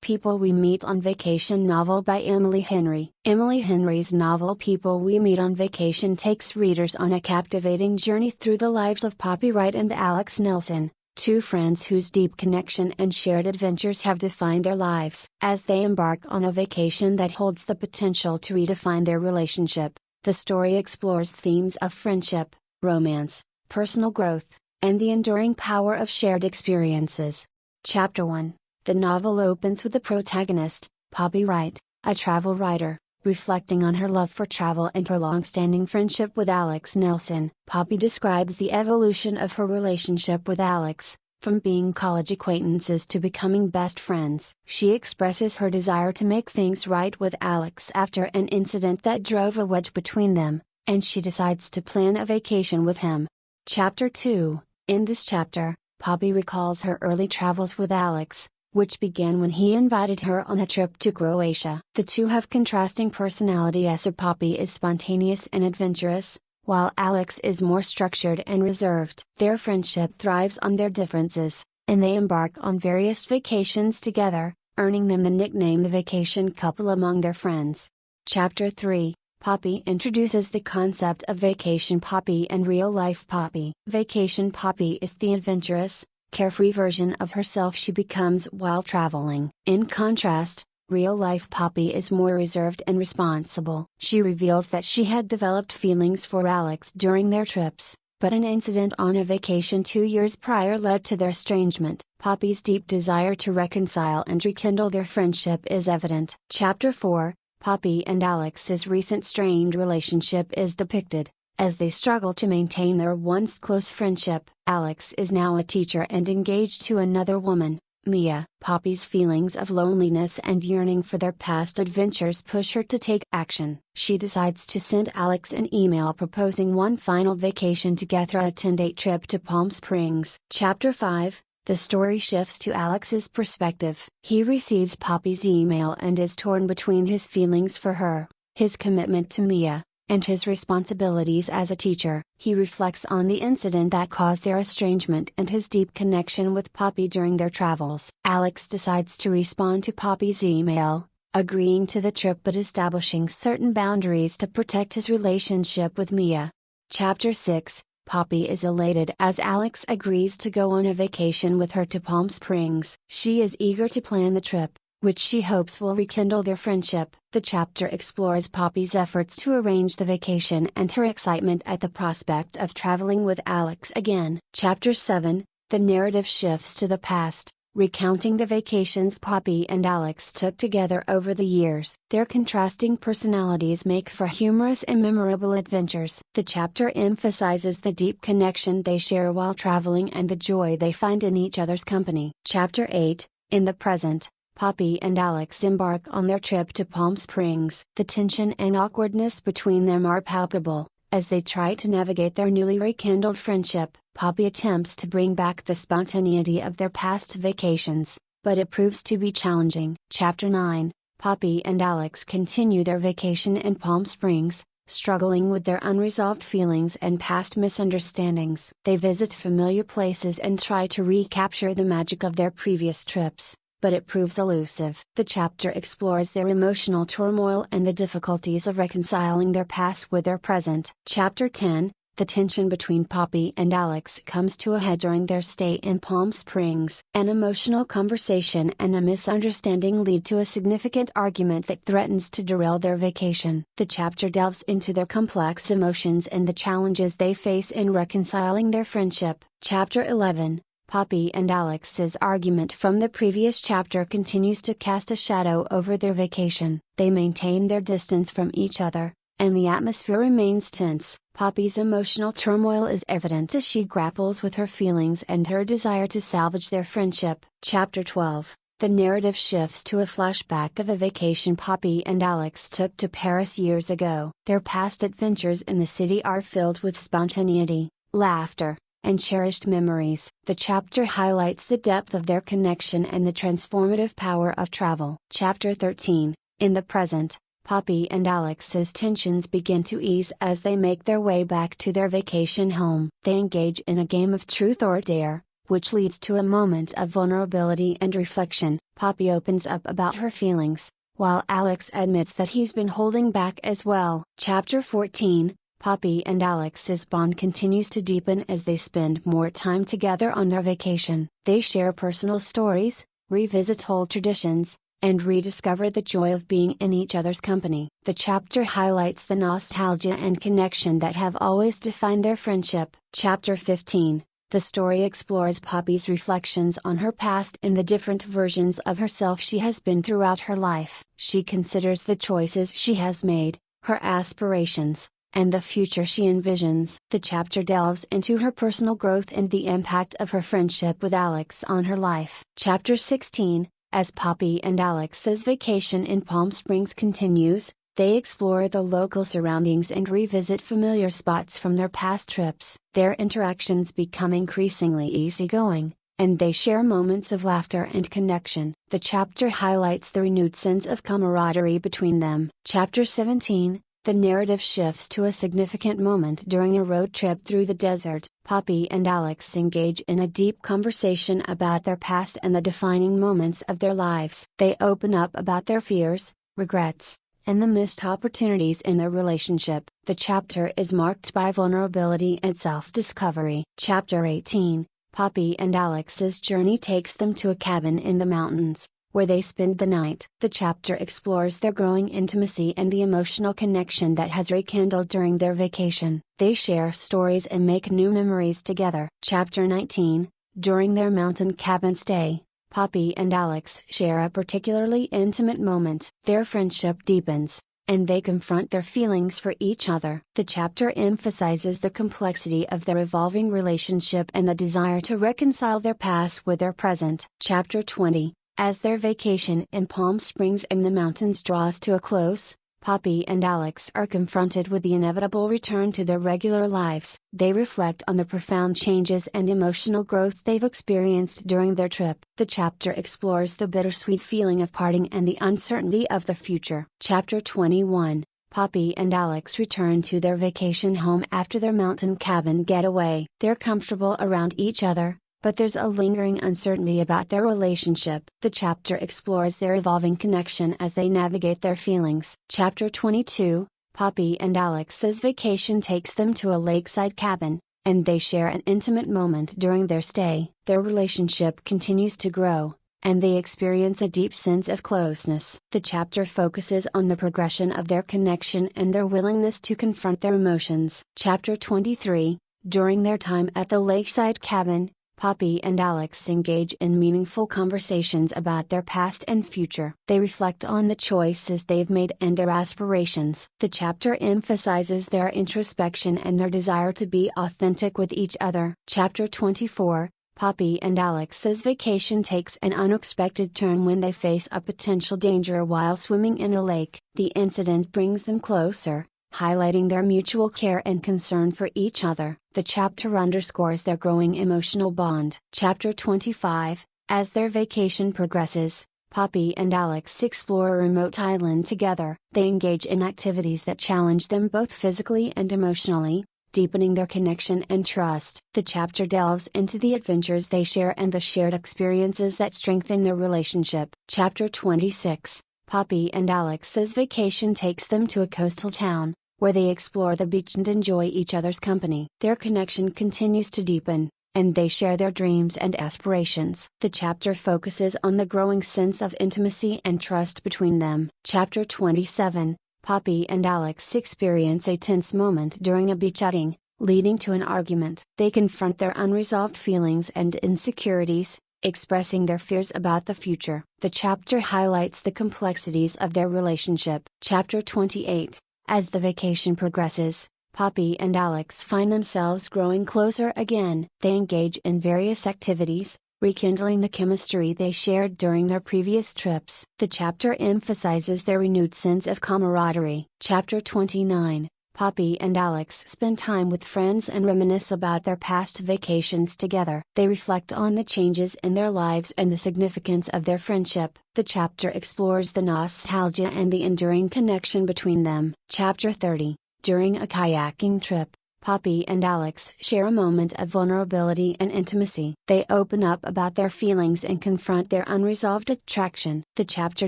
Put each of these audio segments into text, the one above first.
People We Meet on Vacation novel by Emily Henry. Emily Henry's novel People We Meet on Vacation takes readers on a captivating journey through the lives of Poppy Wright and Alex Nilsen, two friends whose deep connection and shared adventures have defined their lives. As they embark on a vacation that holds the potential to redefine their relationship, the story explores themes of friendship, romance, personal growth, and the enduring power of shared experiences. Chapter 1. The novel opens with the protagonist, Poppy Wright, a travel writer, reflecting on her love for travel and her long-standing friendship with Alex Nilsen. Poppy describes the evolution of her relationship with Alex, from being college acquaintances to becoming best friends. She expresses her desire to make things right with Alex after an incident that drove a wedge between them, and she decides to plan a vacation with him. Chapter 2. In this chapter, Poppy recalls her early travels with Alex, which began when he invited her on a trip to Croatia. The two have contrasting personality as Poppy is spontaneous and adventurous, while Alex is more structured and reserved. Their friendship thrives on their differences, and they embark on various vacations together, earning them the nickname the Vacation Couple among their friends. Chapter 3. Poppy introduces the concept of Vacation Poppy and Real-Life Poppy. Vacation Poppy is the adventurous, carefree version of herself she becomes while traveling. In contrast, real-life Poppy is more reserved and responsible. She reveals that she had developed feelings for Alex during their trips, but an incident on a vacation 2 years prior led to their estrangement. Poppy's deep desire to reconcile and rekindle their friendship is evident. Chapter 4. Poppy and Alex's recent strained relationship is depicted, as they struggle to maintain their once close friendship. Alex is now a teacher and engaged to another woman, Mia. Poppy's feelings of loneliness and yearning for their past adventures push her to take action. She decides to send Alex an email proposing one final vacation together, a 10-day trip to Palm Springs. Chapter 5. The story shifts to Alex's perspective. He receives Poppy's email and is torn between his feelings for her, his commitment to Mia, and his responsibilities as a teacher. He reflects on the incident that caused their estrangement and his deep connection with Poppy during their travels. Alex decides to respond to Poppy's email, agreeing to the trip but establishing certain boundaries to protect his relationship with Mia. Chapter 6. Poppy is elated as Alex agrees to go on a vacation with her to Palm Springs. She is eager to plan the trip, which she hopes will rekindle their friendship. The chapter explores Poppy's efforts to arrange the vacation and her excitement at the prospect of traveling with Alex again. Chapter 7. The narrative shifts to the past, recounting the vacations Poppy and Alex took together over the years. Their contrasting personalities make for humorous and memorable adventures. The chapter emphasizes the deep connection they share while traveling and the joy they find in each other's company. Chapter 8. In the present, Poppy and Alex embark on their trip to Palm Springs. The tension and awkwardness between them are palpable, as they try to navigate their newly rekindled friendship. Poppy attempts to bring back the spontaneity of their past vacations, but it proves to be challenging. Chapter 9. Poppy and Alex continue their vacation in Palm Springs, struggling with their unresolved feelings and past misunderstandings. They visit familiar places and try to recapture the magic of their previous trips, but it proves elusive. The chapter explores their emotional turmoil and the difficulties of reconciling their past with their present. Chapter 10. The tension between Poppy and Alex comes to a head during their stay in Palm Springs. An emotional conversation and a misunderstanding lead to a significant argument that threatens to derail their vacation. The chapter delves into their complex emotions and the challenges they face in reconciling their friendship. Chapter 11. Poppy and Alex's argument from the previous chapter continues to cast a shadow over their vacation. They maintain their distance from each other, and the atmosphere remains tense. Poppy's emotional turmoil is evident as she grapples with her feelings and her desire to salvage their friendship. Chapter 12. The narrative shifts to a flashback of a vacation Poppy and Alex took to Paris years ago. Their past adventures in the city are filled with spontaneity, laughter, and cherished memories. The chapter highlights the depth of their connection and the transformative power of travel. Chapter 13. In the present, Poppy and Alex's tensions begin to ease as they make their way back to their vacation home. They engage in a game of truth or dare, which leads to a moment of vulnerability and reflection. Poppy opens up about her feelings, while Alex admits that he's been holding back as well. Chapter 14, Poppy and Alex's bond continues to deepen as they spend more time together on their vacation. They share personal stories, revisit old traditions, and rediscover the joy of being in each other's company. The chapter highlights the nostalgia and connection that have always defined their friendship. Chapter 15, the story explores Poppy's reflections on her past and the different versions of herself she has been throughout her life. She considers the choices she has made, her aspirations, and the future she envisions. The chapter delves into her personal growth and the impact of her friendship with Alex on her life. Chapter 16, as Poppy and Alex's vacation in Palm Springs continues, they explore the local surroundings and revisit familiar spots from their past trips. Their interactions become increasingly easygoing, and they share moments of laughter and connection. The chapter highlights the renewed sense of camaraderie between them. Chapter 17, the narrative shifts to a significant moment during a road trip through the desert. Poppy and Alex engage in a deep conversation about their past and the defining moments of their lives. They open up about their fears, regrets, and the missed opportunities in their relationship. The chapter is marked by vulnerability and self-discovery. Chapter 18, Poppy and Alex's journey takes them to a cabin in the mountains, where they spend the night. The chapter explores their growing intimacy and the emotional connection that has rekindled during their vacation. They share stories and make new memories together. Chapter 19, during their mountain cabin stay, Poppy and Alex share a particularly intimate moment. Their friendship deepens, and they confront their feelings for each other. The chapter emphasizes the complexity of their evolving relationship and the desire to reconcile their past with their present. Chapter 20, as their vacation in Palm Springs in the mountains draws to a close, Poppy and Alex are confronted with the inevitable return to their regular lives. They reflect on the profound changes and emotional growth they've experienced during their trip. The chapter explores the bittersweet feeling of parting and the uncertainty of the future. Chapter 21, Poppy and Alex return to their vacation home after their mountain cabin getaway. They're comfortable around each other, but there's a lingering uncertainty about their relationship. The chapter explores their evolving connection as they navigate their feelings. Chapter 22, Poppy and Alex's vacation takes them to a lakeside cabin, and they share an intimate moment during their stay. Their relationship continues to grow, and they experience a deep sense of closeness. The chapter focuses on the progression of their connection and their willingness to confront their emotions. Chapter 23, during their time at the lakeside cabin, Poppy and Alex engage in meaningful conversations about their past and future. They reflect on the choices they've made and their aspirations. The chapter emphasizes their introspection and their desire to be authentic with each other. Chapter 24, Poppy and Alex's vacation takes an unexpected turn when they face a potential danger while swimming in a lake. The incident brings them closer, highlighting their mutual care and concern for each other. The chapter underscores their growing emotional bond. Chapter 25, as their vacation progresses, Poppy and Alex explore a remote island together. They engage in activities that challenge them both physically and emotionally, deepening their connection and trust. The chapter delves into the adventures they share and the shared experiences that strengthen their relationship. Chapter 26, Poppy and Alex's vacation takes them to a coastal town, where they explore the beach and enjoy each other's company. Their connection continues to deepen, and they share their dreams and aspirations. The chapter focuses on the growing sense of intimacy and trust between them. Chapter 27, Poppy and Alex experience a tense moment during a beach outing, leading to an argument. They confront their unresolved feelings and insecurities, expressing their fears about the future. The chapter highlights the complexities of their relationship. Chapter 28, as the vacation progresses, Poppy and Alex find themselves growing closer again. They engage in various activities, rekindling the chemistry they shared during their previous trips. The chapter emphasizes their renewed sense of camaraderie. Chapter 29, Poppy and Alex spend time with friends and reminisce about their past vacations together. They reflect on the changes in their lives and the significance of their friendship. The chapter explores the nostalgia and the enduring connection between them. Chapter 30, during a kayaking trip, Poppy and Alex share a moment of vulnerability and intimacy. They open up about their feelings and confront their unresolved attraction. The chapter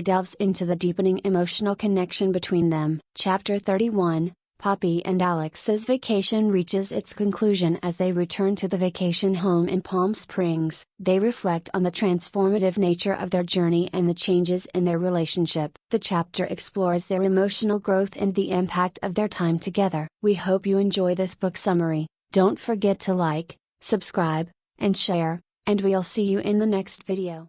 delves into the deepening emotional connection between them. Chapter 31, Poppy and Alex's vacation reaches its conclusion as they return to the vacation home in Palm Springs. They reflect on the transformative nature of their journey and the changes in their relationship. The chapter explores their emotional growth and the impact of their time together. We hope you enjoy this book summary. Don't forget to like, subscribe, and share, and we'll see you in the next video.